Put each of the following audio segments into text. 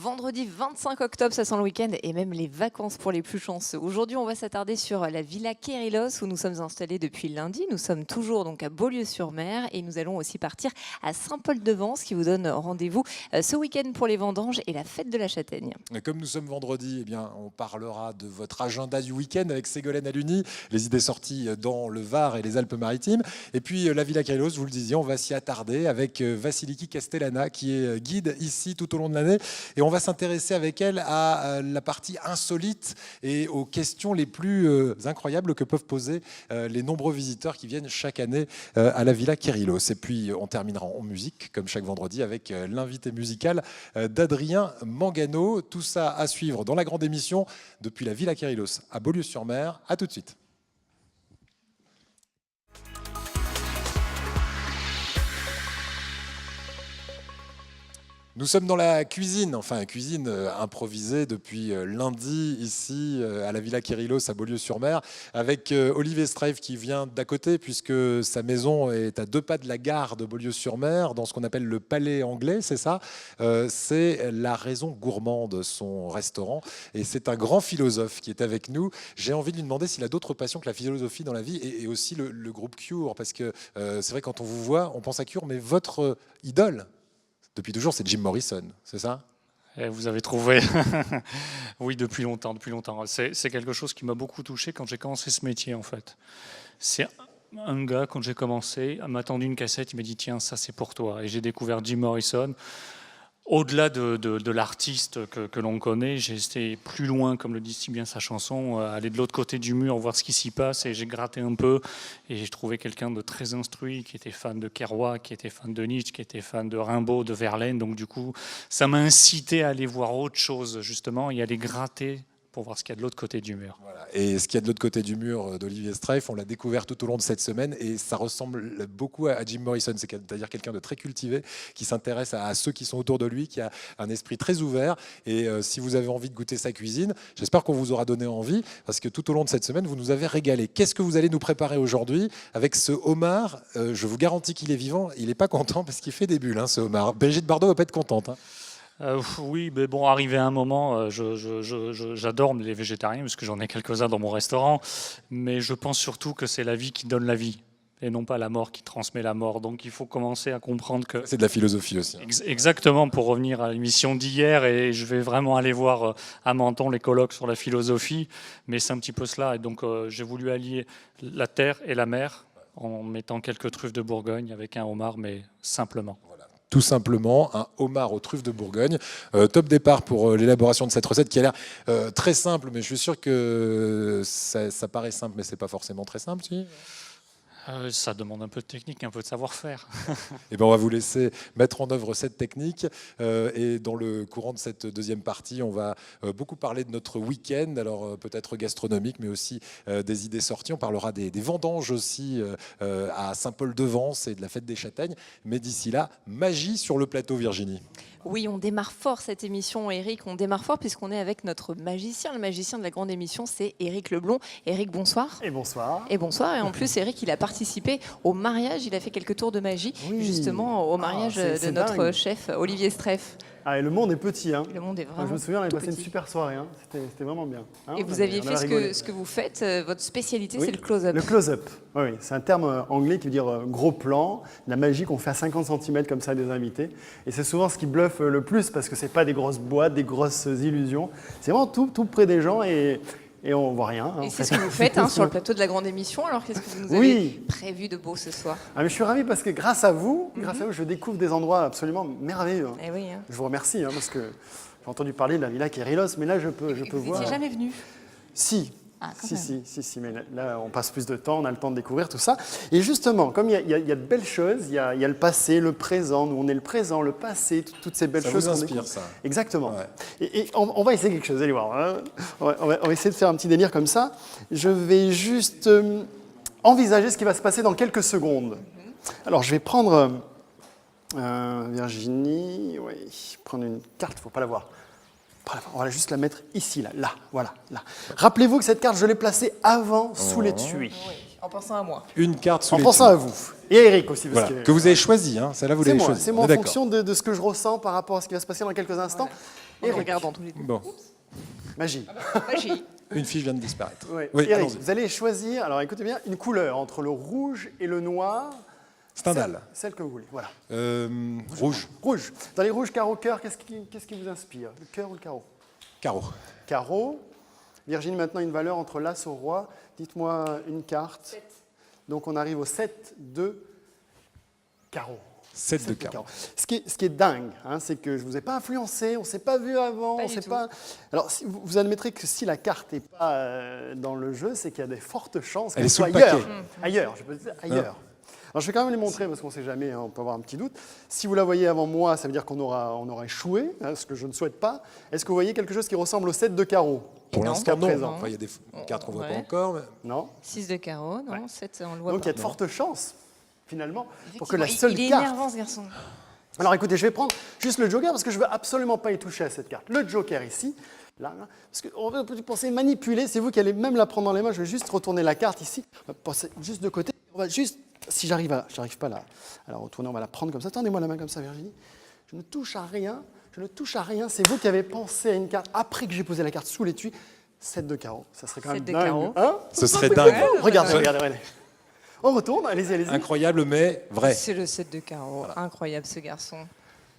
Vendredi 25 octobre, ça sent le week-end et même les vacances pour les plus chanceux. Aujourd'hui, on va s'attarder sur la Villa Kérilos où nous sommes installés depuis lundi. Nous sommes toujours donc à Beaulieu-sur-Mer et nous allons aussi partir à Saint-Paul-de-Vence qui vous donne rendez-vous ce week-end pour les vendanges et la fête de la châtaigne. Et comme nous sommes vendredi, eh bien, on parlera de votre agenda du week-end avec Ségolène Aluni, les idées sorties dans le Var et les Alpes-Maritimes. Et puis la Villa Kérilos, vous le disiez, on va s'y attarder avec Vasiliki Castellana qui est guide ici tout au long de l'année. Et on va s'intéresser avec elle à la partie insolite et aux questions les plus incroyables que peuvent poser les nombreux visiteurs qui viennent chaque année à la Villa Kérilos. Et puis on terminera en musique, comme chaque vendredi, avec l'invité musical d'Adrien Mangano. Tout ça à suivre dans la grande émission depuis la Villa Kérilos à Beaulieu-sur-Mer. À tout de suite. Nous sommes dans la cuisine, enfin cuisine improvisée depuis lundi ici à la Villa Kérilos à Beaulieu-sur-Mer avec Olivier Streif qui vient d'à côté puisque sa maison est à 2 pas de la gare de Beaulieu-sur-Mer dans ce qu'on appelle le Palais Anglais, c'est ça. C'est la Raison Gourmande, son restaurant, et c'est un grand philosophe qui est avec nous. J'ai envie de lui demander s'il a d'autres passions que la philosophie dans la vie et aussi le groupe Cure, parce que c'est vrai quand on vous voit, on pense à Cure, mais votre idole depuis toujours, c'est Jim Morrison, c'est ça ? Et vous avez trouvé. Oui, depuis longtemps. C'est quelque chose qui m'a beaucoup touché quand j'ai commencé ce métier, en fait. C'est un gars, quand j'ai commencé, m'a tendu une cassette, il m'a dit « Tiens, ça c'est pour toi ». Et j'ai découvert Jim Morrison. Au-delà de l'artiste que l'on connaît, j'ai été plus loin, comme le dit si bien sa chanson, aller de l'autre côté du mur, voir ce qui s'y passe, et j'ai gratté un peu, et j'ai trouvé quelqu'un de très instruit, qui était fan de Kerouac, qui était fan de Nietzsche, qui était fan de Rimbaud, de Verlaine, donc du coup, ça m'a incité à aller voir autre chose, justement, et à aller gratter pour voir ce qu'il y a de l'autre côté du mur. Voilà. Et ce qu'il y a de l'autre côté du mur d'Olivier Streif, on l'a découvert tout au long de cette semaine et ça ressemble beaucoup à Jim Morrison, c'est-à-dire quelqu'un de très cultivé qui s'intéresse à ceux qui sont autour de lui, qui a un esprit très ouvert. Et si vous avez envie de goûter sa cuisine, j'espère qu'on vous aura donné envie parce que tout au long de cette semaine, vous nous avez régalé. Qu'est-ce que vous allez nous préparer aujourd'hui avec ce homard? Je vous garantis qu'il est vivant, il n'est pas content parce qu'il fait des bulles, hein, ce homard. Brigitte Bardot ne va pas être contente. Hein. Oui, mais bon, arrivé à un moment, j'adore les végétariens parce que j'en ai quelques-uns dans mon restaurant, mais je pense surtout que c'est la vie qui donne la vie et non pas la mort qui transmet la mort. Donc il faut commencer à comprendre que... C'est de la philosophie aussi. Exactement, pour revenir à l'émission d'hier, et je vais vraiment aller voir à Menton les colloques sur la philosophie, mais c'est un petit peu cela. Et donc j'ai voulu allier la terre et la mer en mettant quelques truffes de Bourgogne avec un homard, mais simplement. Tout simplement un homard aux truffes de Bourgogne. Top départ pour l'élaboration de cette recette qui a l'air très simple, mais je suis sûr que ça paraît simple, mais c'est pas forcément très simple. Si. Ça demande un peu de technique, un peu de savoir-faire. Et ben on va vous laisser mettre en œuvre cette technique. Et dans le courant de cette deuxième partie, on va beaucoup parler de notre week-end, alors peut-être gastronomique, mais aussi des idées sorties. On parlera des vendanges aussi à Saint-Paul-de-Vence et de la fête des châtaignes. Mais d'ici là, magie sur le plateau, Virginie. Oui, on démarre fort cette émission, Eric. On démarre fort puisqu'on est avec notre magicien. Le magicien de la grande émission, c'est Eric Leblond. Eric, bonsoir. Et bonsoir. Et bonsoir. Et en plus, Eric, il a participé au mariage. Il a fait quelques tours de magie, justement, au mariage de notre chef, Olivier Streif. Ah, et le monde est petit. Hein. Le monde est vraiment Je me souviens, on avait passé petit. une super soirée. Hein. C'était vraiment bien. Hein, et vous aviez fait ce que vous faites. Votre spécialité, c'est le close-up. Le close-up, oui. C'est un terme anglais qui veut dire gros plan, la magie qu'on fait à 50 cm comme ça des invités. Et c'est souvent ce qui bluffe le plus parce que ce n'est pas des grosses boîtes, des grosses illusions. C'est vraiment tout près des gens et on ne voit rien. Et c'est ce que vous faites sur le plateau de la grande émission. Alors, qu'est-ce que vous nous avez prévu de beau ce soir? Mais je suis ravi parce que grâce à vous, je découvre des endroits absolument merveilleux. Et oui, hein. Je vous remercie parce que j'ai entendu parler de la Villa Kérilos, mais là, je peux voir... Vous n'étiez jamais venu? Si. Si, mais là, on passe plus de temps, on a le temps de découvrir tout ça. Et justement, comme il y a de belles choses, il y a le passé, le présent, nous on est le présent, le passé, toutes ces belles choses. Ça vous inspire, ça. Exactement. Ouais. Et on va essayer quelque chose, allez voir. Hein. On va essayer de faire un petit délire comme ça. Je vais juste envisager ce qui va se passer dans quelques secondes. Alors, je vais prendre, Virginie, prendre une carte, il ne faut pas la voir. On va juste la mettre ici, là, voilà, là. Rappelez-vous que cette carte, je l'ai placée avant sous l'étui. Oui, en pensant à moi. Une carte sous l'étui. En pensant à vous. Et à Eric aussi. Parce que vous avez choisi, hein. Celle-là, vous l'avez choisi. C'est moi en fonction de ce que je ressens par rapport à ce qui va se passer dans quelques instants. Voilà. En Eric. regardant tous les deux. Bon, Magie. Magie. une fiche vient de disparaître. Ouais. Oui, Eric, allons-y. vous allez choisir, alors écoutez bien, une couleur entre le rouge et le noir. Stendhal. Celle que vous voulez, voilà. Rouge. Rouge. Dans les rouges, carreau, cœur, qu'est-ce qui vous inspire? Le cœur ou le carreau? Carreau. Carreau. Virginie, maintenant une valeur entre l'as au roi. Dites-moi une carte. 7. Donc on arrive au 7 de carreau. 7 de carreau. Ce qui est dingue, hein, c'est que je ne vous ai pas influencé, on ne s'est pas vu avant. Pas on du s'est tout. pas... Alors, vous admettrez que si la carte n'est pas dans le jeu, c'est qu'il y a des fortes chances Elle qu'elle est sous soit le ailleurs. paquet. Ailleurs, je peux dire ailleurs. Alors, je vais quand même les montrer parce qu'on ne sait jamais, hein, on peut avoir un petit doute. Si vous la voyez avant moi, ça veut dire qu'on aura échoué, hein, ce que je ne souhaite pas. Est-ce que vous voyez quelque chose qui ressemble au 7 de carreau? Pour Non. l'instant, non. Présent. Enfin, il y a des cartes qu'on ne voit pas Ouais. encore. Mais... Non. 6 de carreau, non, 7, on le voit Donc, il y pas. a de fortes chances, finalement, pour que la Effectivement, seule il est carte... énervant, ce garçon. Alors écoutez, je vais prendre juste le joker parce que je ne veux absolument pas y toucher à cette carte. Le joker ici, là, parce qu'on peut penser manipuler, c'est vous qui allez même la prendre dans les mains. Je vais juste retourner la carte ici, on va passer juste de côté. On va juste, si j'arrive pas à la retourner, on va la prendre comme ça. Tendez-moi la main comme ça, Virginie. Je ne touche à rien, c'est vous qui avez pensé à une carte après que j'ai posé la carte sous l'étui. 7 de carreau, ça serait quand même 7 de dingue. carreau. Hein? Ce serait dingue. Regardez. On retourne, allez-y. Incroyable, mais vrai. C'est le 7 de carreau. Incroyable, ce garçon.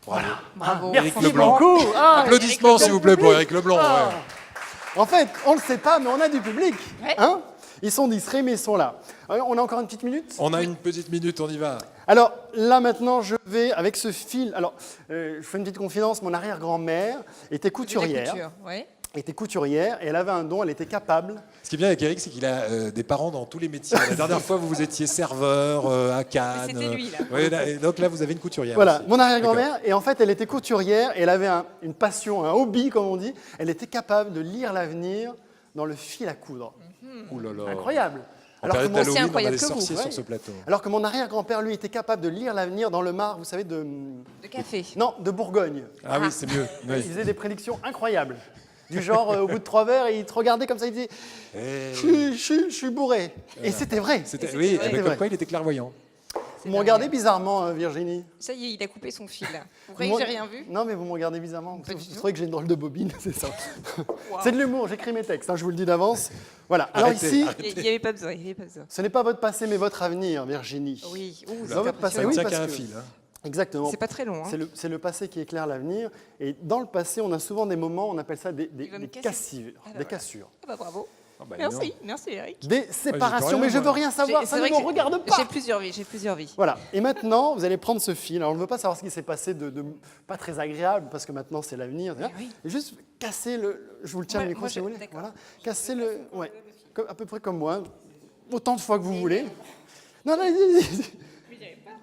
Bravo. Bravo. Éric Merci Leblanc. beaucoup. Ah, Applaudissements, s'il vous plaît, pour Éric Leblanc. Ah. ouais. En fait, on ne le sait pas, mais on a du public. Ouais. Hein, ils sont discrets, mais ils sont là. On a encore une petite minute. On a une petite minute, on y va. Alors là, maintenant, je vais avec ce fil. Alors, je fais une petite confidence. Mon arrière-grand-mère était couturière. Ouais. Était couturière et elle avait un don. Elle était capable. Ce qui est bien avec Eric, c'est qu'il a des parents dans tous les métiers. La dernière fois, vous étiez serveur à Cannes. C'était lui, là. Ouais, et donc là, vous avez une couturière. Voilà, aussi. mon arrière-grand-mère. Et en fait, elle était couturière et elle avait une passion, un hobby, comme on dit. Elle était capable de lire l'avenir dans le fil à coudre. Ouh là là. Incroyable. En Alors que période mon- d'Halloween, on a incroyable des que vous, sorciers ouais. sur ce plateau. Alors que mon arrière-grand-père, lui, était capable de lire l'avenir dans le marc, vous savez, De café. non, de Bourgogne. Ah oui, c'est mieux. Il Oui. faisait des prédictions incroyables. Du genre, au bout de 3 verres, il te regardait comme ça, il disait Eh, je suis bourré. Et c'était vrai. c'était- Et oui, c'était mais vrai. comme quoi il était clairvoyant. Vous me regardez bizarrement, Virginie. Ça y est, il a coupé son fil. Vous croyez que j'ai rien vu? Non, mais vous me regardez bizarrement. Pas du Vous tout. trouvez que j'ai une drôle de bobine, c'est ça. C'est de l'humour, j'écris mes textes, hein, je vous le dis d'avance. Voilà. Alors Arrêtez, ici, arrêtez. Il n'y avait pas besoin, il n'y avait pas besoin. ce n'est pas votre passé, mais votre avenir, Virginie. Oui, Ça c'est va passer, Ça ne oui, tient parce qu'à un que- fil. hein. Exactement. C'est pas très long. Hein. C'est le passé qui éclaire l'avenir. Et dans le passé, on a souvent des moments, on appelle ça des Il va me casser. cassures. Ah bah Des voilà. cassures. Ah bah bravo. Ah bah, Merci, merci Eric. Des séparations, rien, mais je moi. veux rien savoir, J'ai- ça c'est ne vrai me que regarde pas. J'ai plusieurs vies. Voilà. Et maintenant, vous allez prendre ce fil. Alors, on ne veut pas savoir ce qui s'est passé de pas très agréable, parce que maintenant, c'est l'avenir. oui. Et juste casser le... Je vous le tiens Moi- le micro, moi, si vous je- voulez. d'accord. Voilà. Casser le... Ouais. À peu près comme moi. Autant de fois que vous voulez. Non, non,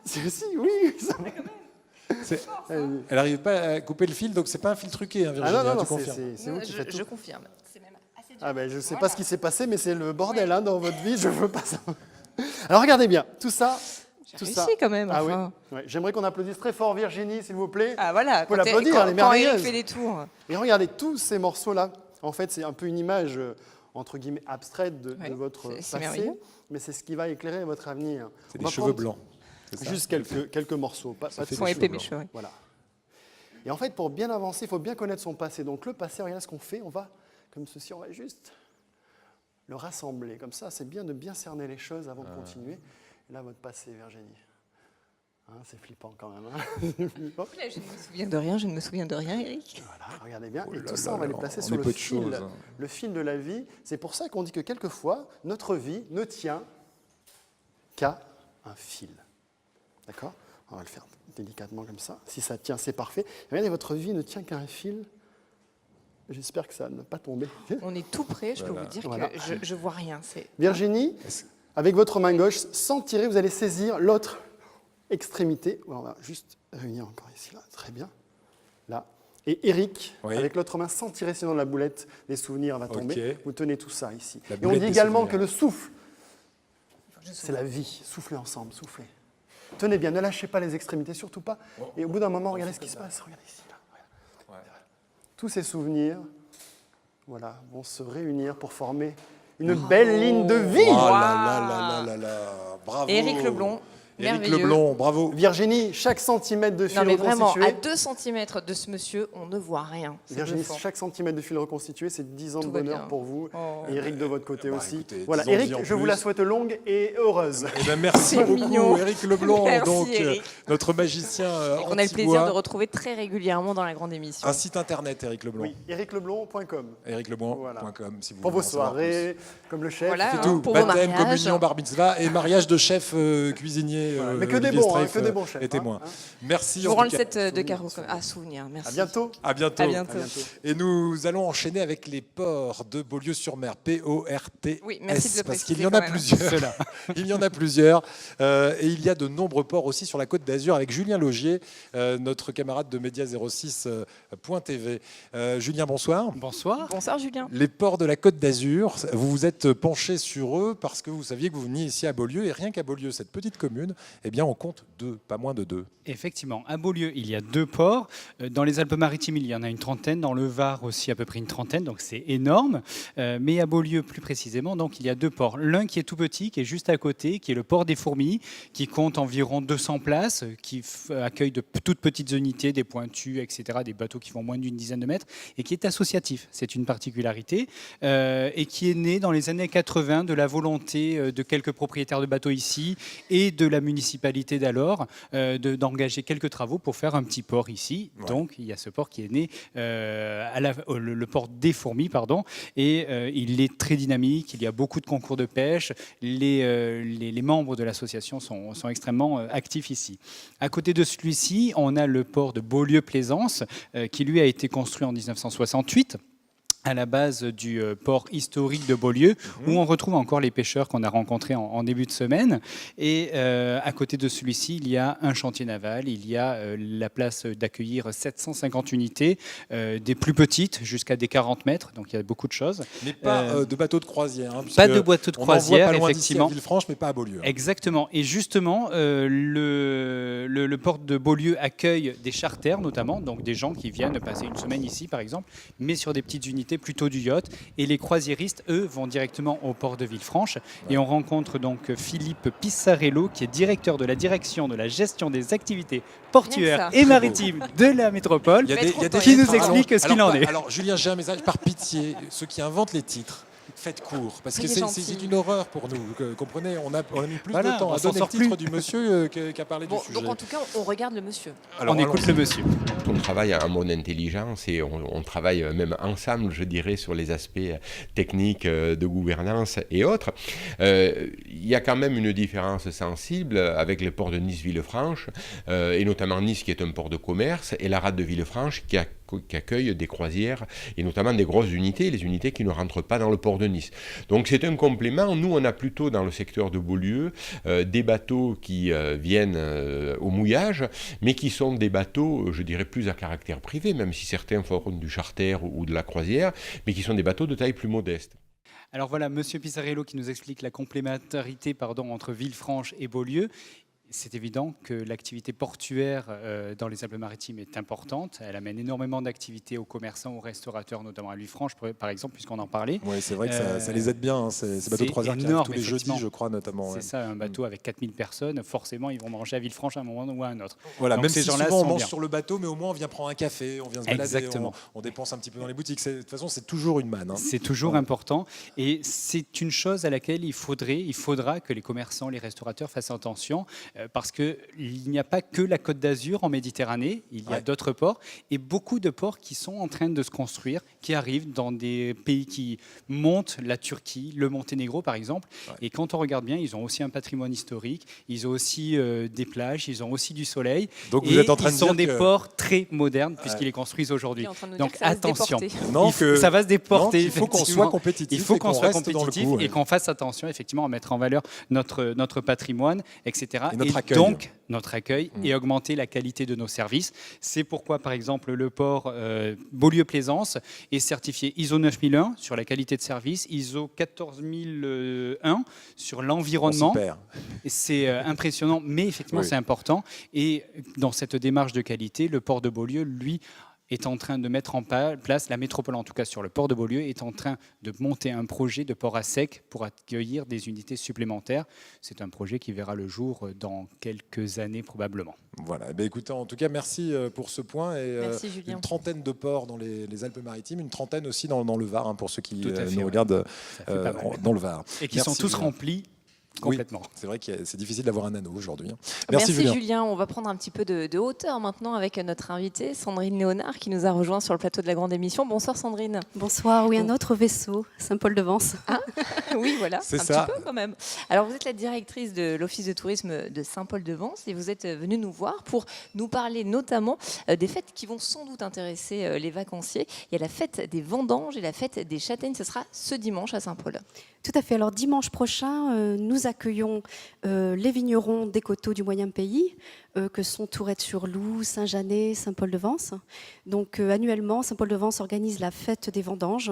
si, oui. Ça va. C'est- Euh, Elle n'arrive pas à couper le fil, donc c'est pas un fil truqué, hein, Ah Virginie, non, non, hein, non, tu confirmes. c'est vous qui faites tout. Je confirme. C'est même assez dur. Ah ben, je ne sais pas ce qui s'est passé, mais c'est le bordel hein, dans votre vie, je veux pas ça. Alors regardez bien, tout ça... J'ai Tout réussi ça. quand même. Ah oui. Enfin. Ouais. J'aimerais qu'on applaudisse très fort Virginie, s'il vous plaît. Ah voilà. Faut quand l'applaudir, quand- elle est quand Eric merveilleuse. fait des tours. Et regardez tous ces morceaux-là. En fait, c'est un peu une image, entre guillemets, abstraite de Ouais, votre c'est passé, merveilleux. mais c'est ce qui va éclairer votre avenir. C'est On des va cheveux prendre blancs. c'est ça Juste quelques morceaux. Pas Ça de fait Sont des épais cheveux mes blancs. cheveux. Voilà. Et en fait, pour bien avancer, il faut bien connaître son passé. Donc le passé, regardez ce qu'on fait. On va, comme ceci, on va juste le rassembler. Comme ça, c'est bien de bien cerner les choses avant de continuer. Et là, votre passé, Virginie. Hein, c'est flippant quand même. Hein. Là, je ne me souviens de rien, je ne me souviens de rien, Eric. Voilà, regardez bien. Oh Et là tout ça, là on va les là, placer on sur est le peu de fil, choses, hein. le fil de la vie. C'est pour ça qu'on dit que quelquefois, notre vie ne tient qu'à un fil. D'accord? On va le faire délicatement comme ça. Si ça tient, c'est parfait. Regardez, votre vie ne tient qu'à un fil. J'espère que ça ne va pas tomber. On est tout près, je peux vous dire Voilà. que je vois rien. C'est Virginie, avec votre main gauche, sans tirer, vous allez saisir l'autre extrémité. Voilà, on va juste réunir encore ici, là. Très bien. Là. Et Eric, Oui. avec l'autre main, sans tirer, sinon la boulette des souvenirs va tomber. Ok. Vous tenez tout ça ici. La Et on boulette dit des également souvenirs. que le souffle, c'est la vie. Soufflez ensemble, soufflez. Tenez bien, ne lâchez pas les extrémités, surtout pas. Et au bout d'un moment, regardez ce qui se passe. Regardez ici, là. Regarde. Tous ces souvenirs, voilà, vont se réunir pour former une belle ligne de vie. Oh là là là là là là. Bravo. Éric Leblanc. Éric Merveilleux. Leblond, bravo. Virginie, chaque centimètre de fil Non, mais vraiment, reconstitué. à 2 cm de ce monsieur, on ne voit rien. C'est Virginie, bluffant. chaque centimètre de fil reconstitué, c'est 10 ans Tout de va bonheur bien. pour vous. Oh. Et Eric de votre côté Bah, aussi. écoutez, Voilà, 10 ans de Eric, vie en je vous plus. la souhaite longue et heureuse. Eh ben, merci C'est beaucoup, mignon. Éric Leblond, Merci, donc Éric. notre magicien Et qu'on a le plaisir antibois. de retrouver très régulièrement dans la grande émission. Un site internet, Éric Leblond. Oui, ericleblond.com. Ericleblond.com, Voilà. si vous Pour vos voulez en savoir plus. soirées, comme le chef. Voilà. C'est Hein, tout. pour vos Baptême, mariages. communion, bar mitzvah et mariage de chef cuisinier. Voilà. Mais que des Olivier bons, hein, Streif, que des bons chefs. et témoin. hein. Merci. Je vous en rends tout le cas. set de Caro à souvenir. Merci. À bientôt. À bientôt. À bientôt. À bientôt. Et nous allons enchaîner avec les ports de Beaulieu-sur-Mer, P-O-R-T-S, Oui, merci de le parce qu'il préciser y en quand a même. plusieurs. Il y en a plusieurs. Et il y a de nombreux ports aussi sur la Côte d'Azur avec Julien Laugier, notre camarade de Média 06.tv. Julien, bonsoir. Bonsoir. Bonsoir Julien. Les ports de la Côte d'Azur, vous vous êtes penché sur eux parce que vous saviez que vous veniez ici à Beaulieu et rien qu'à Beaulieu, cette petite commune, eh bien on compte 2, pas moins de 2. Effectivement, à Beaulieu, il y a 2 ports. Dans les Alpes-Maritimes, il y en a une trentaine. Dans le Var aussi, à peu près une trentaine. Donc c'est énorme. Mais à Beaulieu, plus précisément, donc il y a 2 ports. L'un qui est tout petit, qui est juste à côté, qui est le port des Fourmis, qui compte environ 200 places, qui accueille de toutes petites unités, des pointus, etc., des bateaux qui font moins d'une dizaine de mètres, et qui est associatif. C'est une particularité. Et qui est né dans les années 80 de la volonté de quelques propriétaires de bateaux ici et de la municipalité d'alors d'engager quelques travaux pour faire un petit port ici. Ouais. Donc il y a ce port qui est né, le port des Fourmis, pardon, et il est très dynamique, il y a beaucoup de concours de pêche, les membres de l'association sont extrêmement actifs ici. À côté de celui-ci, on a le port de Beaulieu-Plaisance, qui lui a été construit en 1968. À la base du port historique de Beaulieu, où on retrouve encore les pêcheurs qu'on a rencontrés en début de semaine. Et à côté de celui-ci, il y a un chantier naval, il y a la place d'accueillir 750 unités, des plus petites jusqu'à des 40 mètres, donc il y a beaucoup de choses. Mais pas de bateaux de croisière. Hein, Pas de bateaux de on en voit croisière, pas loin d'ici, effectivement. à Villefranche, mais pas à Beaulieu. Exactement. Et justement, le port de Beaulieu accueille des charters, notamment, donc des gens qui viennent passer une semaine ici, par exemple, mais sur des petites unités plutôt du yacht. Et les croisiéristes, eux, vont directement au port de Villefranche. Et on rencontre donc Philippe Pissarello, qui est directeur de la direction de la gestion des activités portuaires Rien que ça. et maritimes de la métropole. Il y a des, il y a des Qui nous titres à explique rallonge. ce qu'il en est. Alors, Julien, j'ai un message par pitié. Ceux qui inventent les titres, faites court. Parce que Soyez c'est gentil. une horreur pour nous. Comprenez, on a mis plus Voilà, de temps on à s'en donner le sort titre plus. du monsieur qu'à parler Bon, du sujet. donc en tout cas, on regarde le monsieur. Alors, On écoute allons-y. le monsieur. On travaille en mode intelligence et on travaille même ensemble, je dirais, sur les aspects techniques de gouvernance et autres. Il y a quand même une différence sensible avec le port de Nice-Villefranche, et notamment Nice qui est un port de commerce, et la rade de Villefranche qui accueille des croisières et notamment des grosses unités, les unités qui ne rentrent pas dans le port de Nice. Donc c'est un complément. Nous, on a plutôt dans le secteur de Beaulieu des bateaux qui viennent au mouillage, mais qui sont des bateaux, je dirais, plus à caractère privé, même si certains font du charter ou de la croisière, mais qui sont des bateaux de taille plus modeste. Alors voilà, monsieur Pissarello qui nous explique la complémentarité entre Villefranche et Beaulieu. C'est évident que l'activité portuaire dans les Alpes-Maritimes est importante. Elle amène énormément d'activités aux commerçants, aux restaurateurs, notamment à Villefranche, par exemple, puisqu'on en parlait. Oui, c'est vrai que ça les aide bien, hein, ces bateaux de c'est croisière qui arrivent énorme, tous les jeudis, effectivement. je crois, notamment. C'est ouais. ça, un bateau avec 4000 personnes, forcément, ils vont manger à Villefranche à un moment ou à un autre. Voilà, Donc même ces si gens-là souvent on sont mange bien. sur le bateau, mais au moins on vient prendre un café, on vient se balader, Exactement. on dépense un petit peu dans les boutiques. De toute façon, c'est toujours une manne. Hein. C'est toujours Ouais. important et c'est une chose à laquelle il faudra que les commerçants, les restaurateurs fassent attention parce qu'il n'y a pas que la Côte d'Azur en Méditerranée, il y a Ouais. d'autres ports et beaucoup de ports qui sont en train de se construire, qui arrivent dans des pays qui montent, la Turquie, le Monténégro par exemple. Ouais. Et quand on regarde bien, ils ont aussi un patrimoine historique, ils ont aussi des plages, ils ont aussi du soleil. Donc et vous êtes en train ils de sont dire des que... ports très modernes puisqu'ils les construisent aujourd'hui. Il est en train de nous Donc dire que ça va se attention. déporter. Non, Ça va se déporter. il faut qu'on effectivement. soit compétitif. Il faut et qu'on soit reste dans le compétitif coup, ouais. et qu'on fasse attention effectivement à mettre en valeur notre patrimoine, etc. Et notre accueil. donc notre accueil Mm. et augmenter la qualité de nos services. C'est pourquoi par exemple le port Beaulieu-Plaisance est certifié ISO 9001 sur la qualité de service, ISO 14001 sur l'environnement. Super. Et c'est impressionnant, mais effectivement Oui. c'est important. Et dans cette démarche de qualité, le port de Beaulieu, lui, est en train de mettre en place, la métropole en tout cas sur le port de Beaulieu, est en train de monter un projet de port à sec pour accueillir des unités supplémentaires. C'est un projet qui verra le jour dans quelques années probablement. Voilà, eh bien, écoutez, en tout cas, merci pour ce point. Et, Merci, Julien. une trentaine de ports dans les Alpes-Maritimes, une trentaine aussi dans le Var, hein, pour ceux qui Tout à fait, nous ouais. regardent Ça fait pas mal. dans le Var. Et qui Merci, sont tous Julien. remplis complètement. Oui, c'est vrai que c'est difficile d'avoir un anneau aujourd'hui. Merci Julien. Julien. On va prendre un petit peu de hauteur maintenant avec notre invitée Sandrine Léonard qui nous a rejoint sur le plateau de la grande émission. Bonsoir Sandrine. Bonsoir, oui, un autre vaisseau, Saint-Paul-de-Vence. Oui, voilà, C'est un ça. petit peu quand même. Alors vous êtes la directrice de l'Office de tourisme de Saint-Paul-de-Vence et vous êtes venue nous voir pour nous parler notamment des fêtes qui vont sans doute intéresser les vacanciers. Il y a la fête des vendanges et la fête des châtaignes. Ce sera ce dimanche à Saint-Paul. Tout à fait. Alors dimanche prochain, nous accueillons les vignerons des coteaux du Moyen Pays, que sont Tourette-sur-Loup, Saint-Janet, Saint-Paul-de-Vence. Donc annuellement, Saint-Paul-de-Vence organise la fête des vendanges,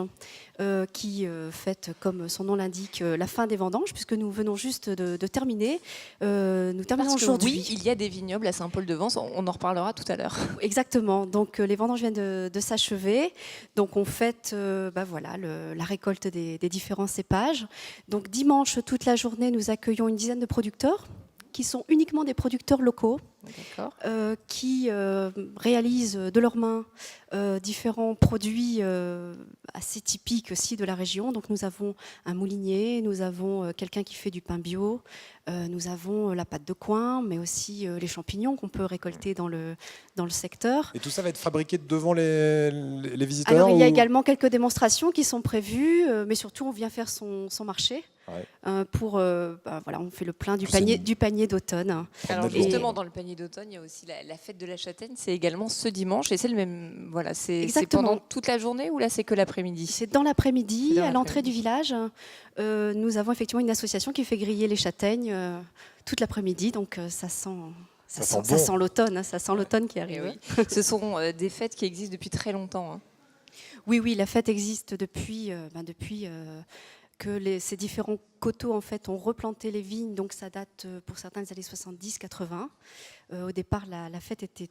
qui fête, comme son nom l'indique, la fin des vendanges, puisque nous venons juste de terminer. Nous terminons Parce que aujourd'hui. oui, il y a des vignobles à Saint-Paul-de-Vence. On en reparlera tout à l'heure. Exactement. Donc les vendanges viennent de s'achever. Donc on fête voilà, la récolte des différents cépages. Donc dimanche, toute la journée, nous accueillons une dizaine de producteurs qui sont uniquement des producteurs locaux, qui réalisent de leurs mains différents produits assez typiques aussi de la région. Donc nous avons un moulinier, nous avons quelqu'un qui fait du pain bio, nous avons la pâte de coin, mais aussi les champignons qu'on peut récolter dans le secteur. Et tout ça va être fabriqué devant les visiteurs? Alors il y a ou- également quelques démonstrations qui sont prévues, mais surtout on vient faire son marché. Ouais. Pour voilà, on fait le plein du C'est panier d'automne. Alors Et- justement, dans le panier d'automne, il y a aussi la fête de la châtaigne. C'est également ce dimanche et c'est le même. Voilà, c'est Exactement. pendant toute la journée ou là c'est que l'après-midi? C'est dans l'après-midi, C'est dans à l'entrée l'après-midi. du village. Nous avons effectivement une association qui fait griller les châtaignes toute l'après-midi, donc ça sent l'automne, hein, ça sent l'automne qui Eh arrive. oui. Ce sont des fêtes qui existent depuis très longtemps. Hein. Oui, la fête existe depuis que ces différents coteaux en fait ont replanté les vignes, donc ça date pour certains des années 70-80. Au départ, la fête était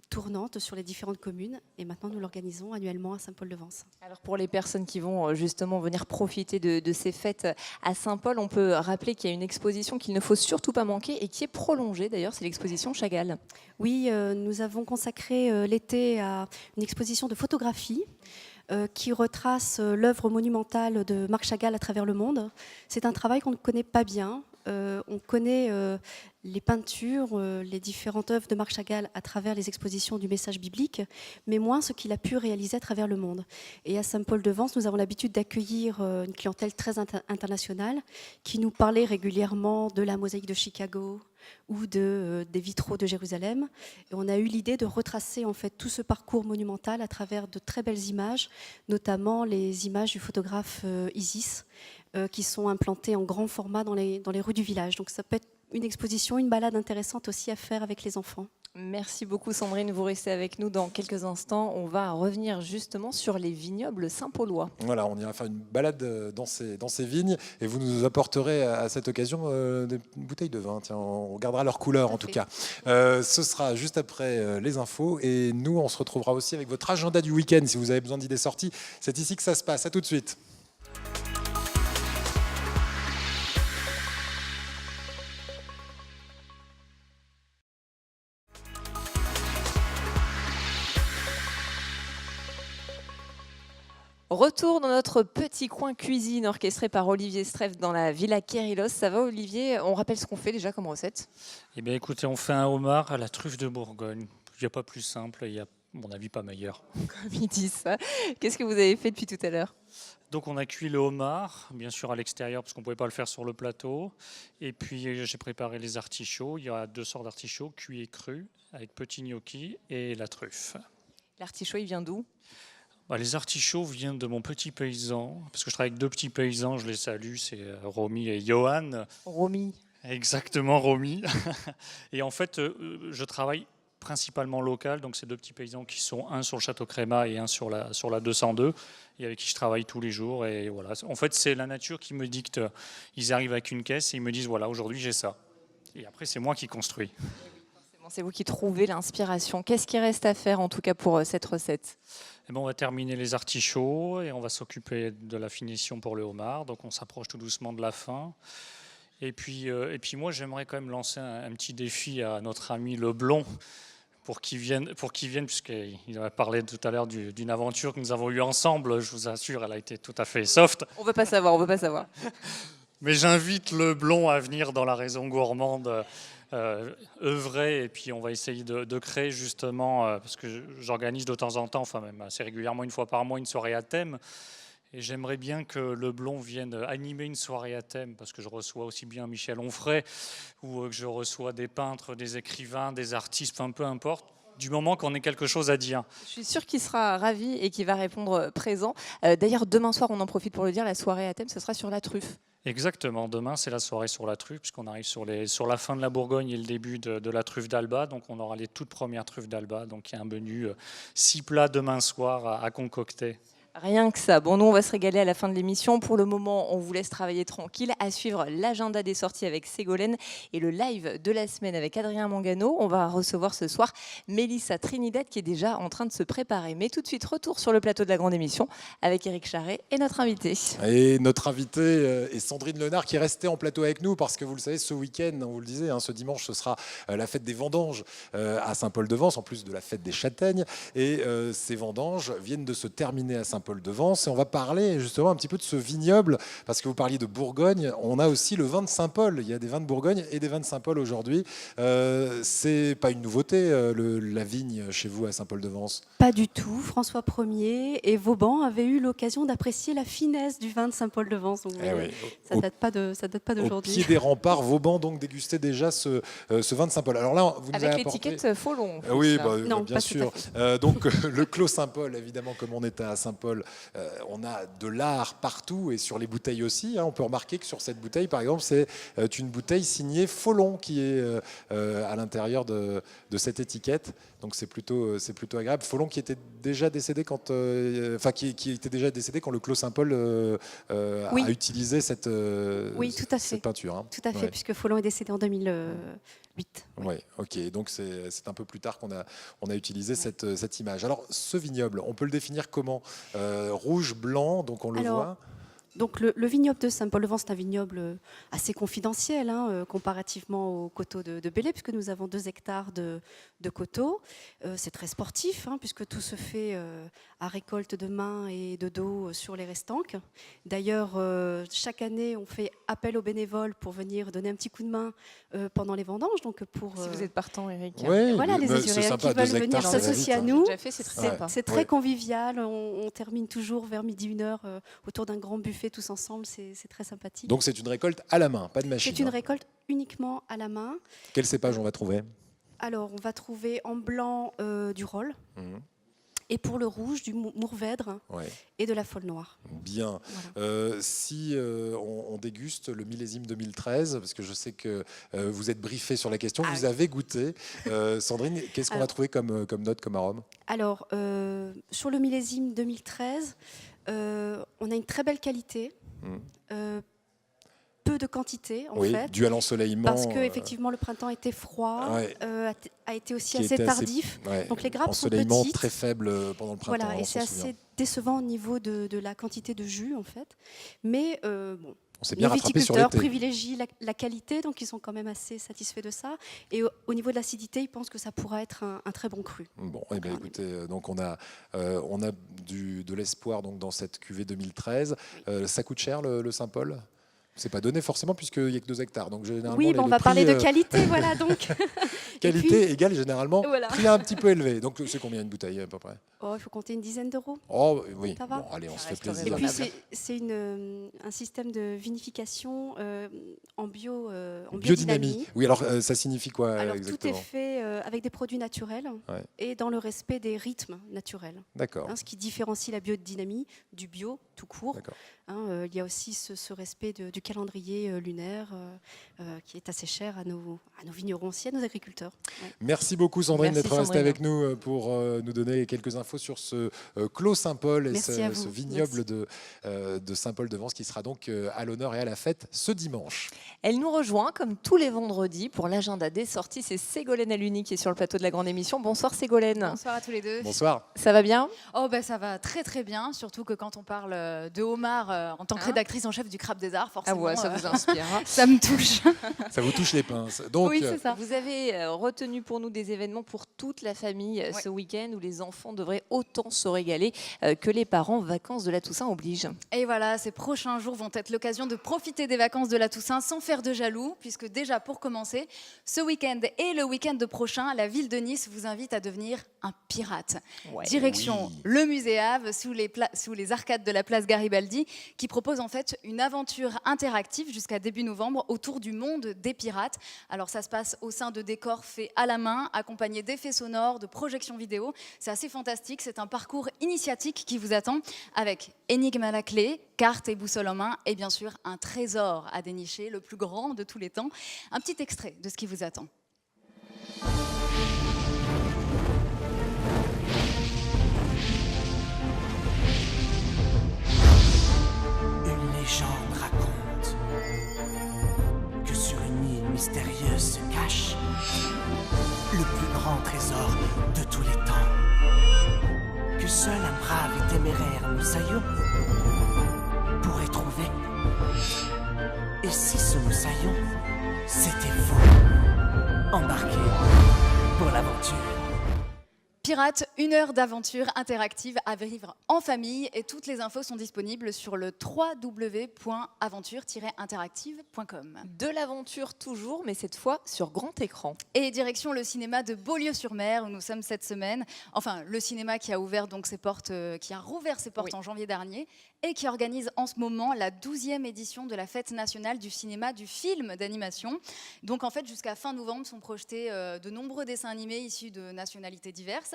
tournante sur les différentes communes et maintenant nous l'organisons annuellement à Saint-Paul-de-Vence. Alors pour les personnes qui vont justement venir profiter de ces fêtes à Saint-Paul, on peut rappeler qu'il y a une exposition qu'il ne faut surtout pas manquer et qui est prolongée d'ailleurs, c'est l'exposition Chagall. Oui, nous avons consacré l'été à une exposition de photographie qui retrace l'œuvre monumentale de Marc Chagall à travers le monde. C'est un travail qu'on ne connaît pas bien. On connaît les peintures, les différentes œuvres de Marc Chagall à travers les expositions du message biblique, mais moins ce qu'il a pu réaliser à travers le monde. Et à Saint-Paul-de-Vence, nous avons l'habitude d'accueillir une clientèle très internationale qui nous parlait régulièrement de la mosaïque de Chicago ou des vitraux de Jérusalem. Et on a eu l'idée de retracer en fait tout ce parcours monumental à travers de très belles images, notamment les images du photographe Isis, qui sont implantées en grand format dans les rues du village. Donc ça peut être une exposition, une balade intéressante aussi à faire avec les enfants. Merci beaucoup Sandrine, vous restez avec nous dans quelques instants. On va revenir justement sur les vignobles saint-paulois. Voilà, on ira faire une balade dans ces vignes et vous nous apporterez à cette occasion des bouteilles de vin. Tiens, on regardera leur couleur en tout cas. Ce sera juste après les infos et nous, on se retrouvera aussi avec votre agenda du week-end si vous avez besoin d'idées sorties. C'est ici que ça se passe. À tout de suite. Retour dans notre petit coin cuisine orchestré par Olivier Streff dans la Villa Kérilos. Ça va Olivier? On rappelle ce qu'on fait déjà comme recette? Eh bien écoutez, on fait un homard à la truffe de Bourgogne. Il n'y a pas plus simple, il n'y a, à mon avis, pas meilleur. Comme il dit ça. Qu'est-ce que vous avez fait depuis tout à l'heure? Donc on a cuit le homard, bien sûr à l'extérieur parce qu'on ne pouvait pas le faire sur le plateau. Et puis j'ai préparé les artichauts. Il y a 2 sortes d'artichauts, cuits et crus, avec petits gnocchis et la truffe. L'artichaut, il vient d'où? Les artichauts viennent de mon petit paysan, parce que je travaille avec 2 petits paysans, je les salue, c'est Romy et Johan. Romy. Exactement, Romy. Et en fait, je travaille principalement local, donc c'est 2 petits paysans qui sont un sur le Château Crémat et un sur la 202, et avec qui je travaille tous les jours. Et voilà. En fait, c'est la nature qui me dicte. Ils arrivent avec une caisse et ils me disent, voilà, aujourd'hui j'ai ça. Et après, c'est moi qui construis. C'est vous qui trouvez l'inspiration. Qu'est-ce qui reste à faire en tout cas pour cette recette? Eh ben, on va terminer les artichauts et on va s'occuper de la finition pour le homard. Donc on s'approche tout doucement de la fin. Et puis moi, j'aimerais quand même lancer un petit défi à notre ami Leblond pour qu'il vienne, puisqu'il a parlé tout à l'heure d'une aventure que nous avons eue ensemble. Je vous assure, elle a été tout à fait soft. On ne veut pas savoir, on veut pas savoir. Mais j'invite Leblond à venir dans la Raison Gourmande œuvrer, et puis on va essayer de créer justement, parce que j'organise de temps en temps, enfin même assez régulièrement, une fois par mois, une soirée à thème. Et j'aimerais bien que Leblond vienne animer une soirée à thème, parce que je reçois aussi bien Michel Onfray, ou que je reçois des peintres, des écrivains, des artistes, enfin peu importe, du moment qu'on ait quelque chose à dire. Je suis sûre qu'il sera ravi et qu'il va répondre présent. D'ailleurs, demain soir, on en profite pour le dire, la soirée à thème, ce sera sur la truffe. Exactement, demain c'est la soirée sur la truffe, puisqu'on arrive sur la fin de la Bourgogne et le début de la truffe d'Alba, donc on aura les toutes premières truffes d'Alba, donc il y a un menu 6 plats demain soir à concocter. Rien que ça. Bon, nous, on va se régaler à la fin de l'émission. Pour le moment, on vous laisse travailler tranquille. À suivre l'agenda des sorties avec Ségolène et le live de la semaine avec Adrien Mangano. On va recevoir ce soir Mélissa Trinidad qui est déjà en train de se préparer. Mais tout de suite, retour sur le plateau de la grande émission avec Éric Charret et notre invité. Et notre invité est Sandrine Lenard qui est restée en plateau avec nous parce que vous le savez, ce week-end, on vous le disait, ce dimanche, ce sera la fête des vendanges à Saint-Paul-de-Vence, en plus de la fête des châtaignes. Et ces vendanges viennent de se terminer à Saint-Paul-de-Vence. Et on va parler justement un petit peu de ce vignoble, parce que vous parliez de Bourgogne. On a aussi le vin de Saint-Paul. Il y a des vins de Bourgogne et des vins de Saint-Paul aujourd'hui. C'est pas une nouveauté, la vigne chez vous à Saint-Paul-de-Vence? Pas du tout. François Ier et Vauban avaient eu l'occasion d'apprécier la finesse du vin de Saint-Paul-de-Vence. Donc, oui. Ça date pas d'aujourd'hui. Au pied des remparts, Vauban donc dégustait déjà ce vin de Saint-Paul. Alors là, vous nous avez Avec apporté... l'étiquette Folon. Oui, Non, bien pas sûr. tout à Donc le Clos Saint-Paul, évidemment, comme on est à Saint-Paul, on a de l'art partout et sur les bouteilles aussi. On peut remarquer que sur cette bouteille, par exemple, c'est une bouteille signée Folon qui est à l'intérieur de cette étiquette. Donc c'est plutôt agréable. Folon qui était déjà décédé quand le Clos Saint-Paul a utilisé cette peinture. Hein. Tout à fait, puisque Folon est décédé en 2008. Oui, ok. Donc c'est un peu plus tard qu'on a utilisé cette image. Alors ce vignoble, on peut le définir comment? Rouge, blanc, donc on le voit. Donc le vignoble de Saint-Paul-de-Vence, c'est un vignoble assez confidentiel comparativement au coteau de Belley, puisque nous avons 2 hectares de coteaux. C'est très sportif, puisque tout se fait à récolte de main et de dos sur les restanques. D'ailleurs, chaque année, on fait appel aux bénévoles pour venir donner un petit coup de main pendant les vendanges. Donc si vous êtes partant, Eric. Ouais, voilà, les Azuréens qui veulent venir s'associer à nous. C'est très convivial. On termine toujours vers midi, 1h autour d'un grand buffet tous ensemble. C'est très sympathique. Donc c'est une récolte à la main, pas de machine. C'est une récolte uniquement à la main. Quel cépage on va trouver? Alors, on va trouver en blanc du Rolle. Et pour le rouge, du Mourvèdre et de la Folle Noire. Bien. Voilà. Si on déguste le millésime 2013, parce que je sais que vous êtes briefé sur la question, vous avez goûté. Sandrine, qu'est-ce qu'on a trouvé comme note, comme arôme? Alors, sur le millésime 2013, on a une très belle qualité. Peu de quantité en fait, dû à l'ensoleillement. Parce que effectivement le printemps était froid, a été aussi assez tardif. Donc les grappes sont petites. Ensoleillement très faible pendant le printemps. Voilà, et c'est assez décevant au niveau de la quantité de jus en fait. Mais bon. Les viticulteurs privilégient la qualité, donc ils sont quand même assez satisfaits de ça. Et au niveau de l'acidité, ils pensent que ça pourra être un très bon cru. Bon, écoutez, donc on a de l'espoir donc dans cette cuvée 2013. Ça coûte cher le Saint-Paul? C'est pas donné forcément puisqu'il n'y a que 2 hectares. Donc généralement, on va parler de qualité, voilà donc. Qualité égale généralement prix un petit peu élevé. Donc c'est combien une bouteille à peu près? Il faut compter une dizaine d'euros. Oh oui, ça va. Bon, allez, on se fait plaisir. Et puis c'est un système de vinification en biodynamie. Oui, alors ça signifie quoi exactement? Tout est fait avec des produits naturels et dans le respect des rythmes naturels. D'accord. Ce qui différencie la biodynamie du bio tout court. Il y a aussi ce respect du calendrier lunaire qui est assez cher à nos vignerons aussi, à nos agriculteurs. Merci beaucoup Sandrine d'être restée avec nous pour nous donner quelques infos infos sur ce Clos Saint-Paul et Merci à vous. ce vignoble de Saint-Paul-de-Vence qui sera donc à l'honneur et à la fête ce dimanche. Elle nous rejoint comme tous les vendredis pour l'agenda des sorties. C'est Ségolène Aluni qui est sur le plateau de la grande émission. Bonsoir Ségolène. Bonsoir à tous les deux. Bonsoir. Ça va bien? Oh ben ça va très très bien, surtout que quand on parle de homard en tant que rédactrice en chef du Crabe des Arts, Ah forcément, ouais, ça vous inspire. Hein. ça me touche. Ça vous touche les pinces. Donc, Oui, c'est ça. Vous avez retenu pour nous des événements pour toute la famille ce week-end où les enfants devraient autant se régaler que les parents. Vacances de la Toussaint obligent. Et voilà, ces prochains jours vont être l'occasion de profiter des vacances de la Toussaint sans faire de jaloux, puisque déjà pour commencer, ce week-end et le week-end prochain, la ville de Nice vous invite à devenir un pirate. Ouais. Direction le musée Havre, sous les arcades de la place Garibaldi, qui propose en fait une aventure interactive jusqu'à début novembre autour du monde des pirates. Alors ça se passe au sein de décors faits à la main, accompagnés d'effets sonores, de projections vidéo. C'est assez fantastique, c'est un parcours initiatique qui vous attend avec énigmes à la clé, cartes et boussoles en main et bien sûr un trésor à dénicher, le plus grand de tous les temps. Un petit extrait de ce qui vous attend. Une légende raconte que sur une île mystérieuse se cache le plus grand trésor de tous les temps, que seul un brave et téméraire moussaillon pourrait trouver. Et si ce moussaillon, c'était vous, embarqué pour l'aventure. Pirate, une heure d'aventure interactive à vivre en famille et toutes les infos sont disponibles sur le www.aventure-interactive.com. De l'aventure toujours, mais cette fois sur grand écran. Et direction le cinéma de Beaulieu-sur-Mer où nous sommes cette semaine. Enfin, le cinéma qui a ouvert donc ses portes, qui a rouvert ses portes en janvier dernier et qui organise en ce moment la 12e édition de la Fête nationale du cinéma du film d'animation. Donc en fait, jusqu'à fin novembre sont projetés de nombreux dessins animés issus de nationalités diverses.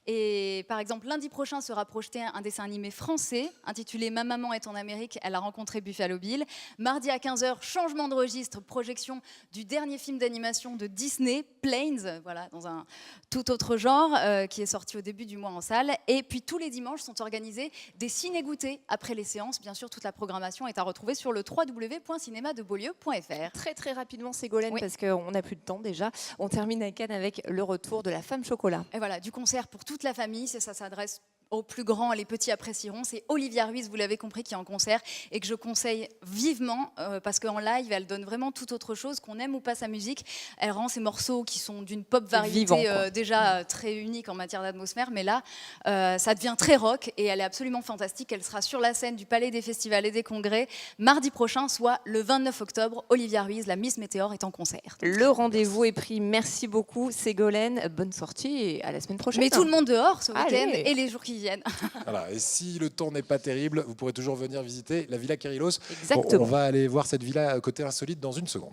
Et par exemple, lundi prochain sera projeté un dessin animé français intitulé « Ma maman est en Amérique, elle a rencontré Buffalo Bill ». Mardi à 15h, changement de registre, projection du dernier film d'animation de Disney, Planes, voilà, dans un tout autre genre, qui est sorti au début du mois en salle. Et puis tous les dimanches sont organisés des ciné-goûtés après les séances. Bien sûr, toute la programmation est à retrouver sur le www.cinémadebeaulieu.fr. Très très rapidement Ségolène, Oui. parce qu'on n'a plus de temps déjà. On termine à Cannes avec le retour de la femme chocolat. Et voilà, du concert pour toute la famille, ça s'adresse aux plus grands, les petits apprécieront. C'est Olivia Ruiz, vous l'avez compris, qui est en concert et que je conseille vivement parce qu'en live, elle donne vraiment tout autre chose, qu'on aime ou pas sa musique. Elle rend ses morceaux qui sont d'une pop variété Vivant, quoi. déjà très unique en matière d'atmosphère, mais là, ça devient très rock et elle est absolument fantastique. Elle sera sur la scène du Palais des Festivals et des Congrès mardi prochain, soit le 29 octobre. Olivia Ruiz, la Miss Météor, est en concert. Le rendez-vous est pris. Merci beaucoup Ségolène. Bonne sortie et à la semaine prochaine. Mais tout le monde dehors ce week-end Allez. et les jours qui viennent. Voilà. Et si le temps n'est pas terrible, vous pourrez toujours venir visiter la Villa Kérilos. Exactement. On va aller voir cette villa côté insolite dans une seconde.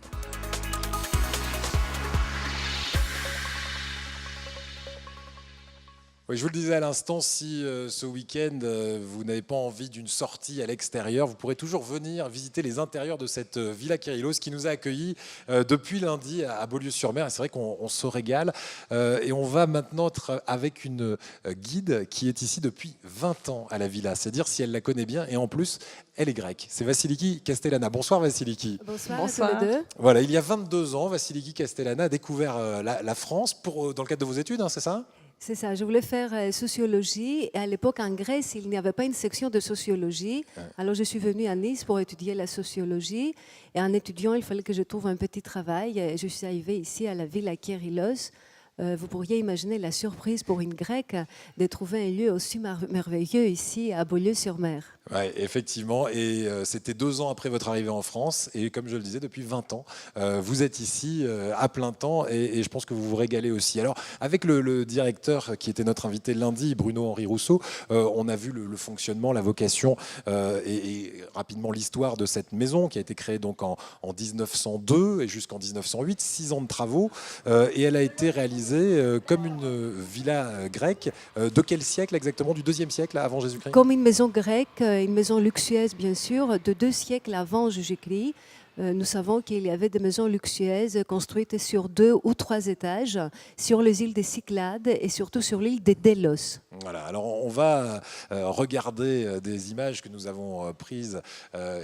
Oui, je vous le disais à l'instant, si ce week-end, vous n'avez pas envie d'une sortie à l'extérieur, vous pourrez toujours venir visiter les intérieurs de cette Villa Kérilos qui nous a accueillis depuis lundi à Beaulieu-sur-Mer. Et c'est vrai qu'on se régale. Et on va maintenant être avec une guide qui est ici depuis 20 ans à la Villa. C'est dire si elle la connaît bien. Et en plus, elle est grecque. C'est Vassiliki Castellana. Bonsoir Vassiliki. Bonsoir, Bonsoir. à tous les deux. Voilà, il y a 22 ans, Vassiliki Castellana a découvert la France dans le cadre de vos études, hein, c'est ça ? C'est ça, je voulais faire sociologie. Et à l'époque, en Grèce, il n'y avait pas une section de sociologie. Alors, je suis venue à Nice pour étudier la sociologie. Et en étudiant, il fallait que je trouve un petit travail. Et je suis arrivée ici à la Villa Kérilos. Vous pourriez imaginer la surprise pour une Grecque de trouver un lieu aussi merveilleux ici à Beaulieu-sur-Mer. Oui, effectivement. Et c'était 2 ans après votre arrivée en France. Et comme je le disais, depuis 20 ans, vous êtes ici à plein temps. Et je pense que vous vous régalez aussi. Alors, avec le directeur qui était notre invité lundi, Bruno-Henri Rousseau, on a vu le fonctionnement, la vocation et rapidement l'histoire de cette maison qui a été créée donc en 1902 et jusqu'en 1908. 6 ans de travaux. Et elle a été réalisée organisée comme une villa grecque. De quel siècle exactement? Du 2e siècle avant Jésus-Christ? Comme une maison grecque, une maison luxueuse bien sûr, de 2 siècles avant Jésus-Christ. Nous savons qu'il y avait des maisons luxueuses construites sur 2 ou 3 étages, sur les îles des Cyclades et surtout sur l'île de Délos. Voilà, alors on va regarder des images que nous avons prises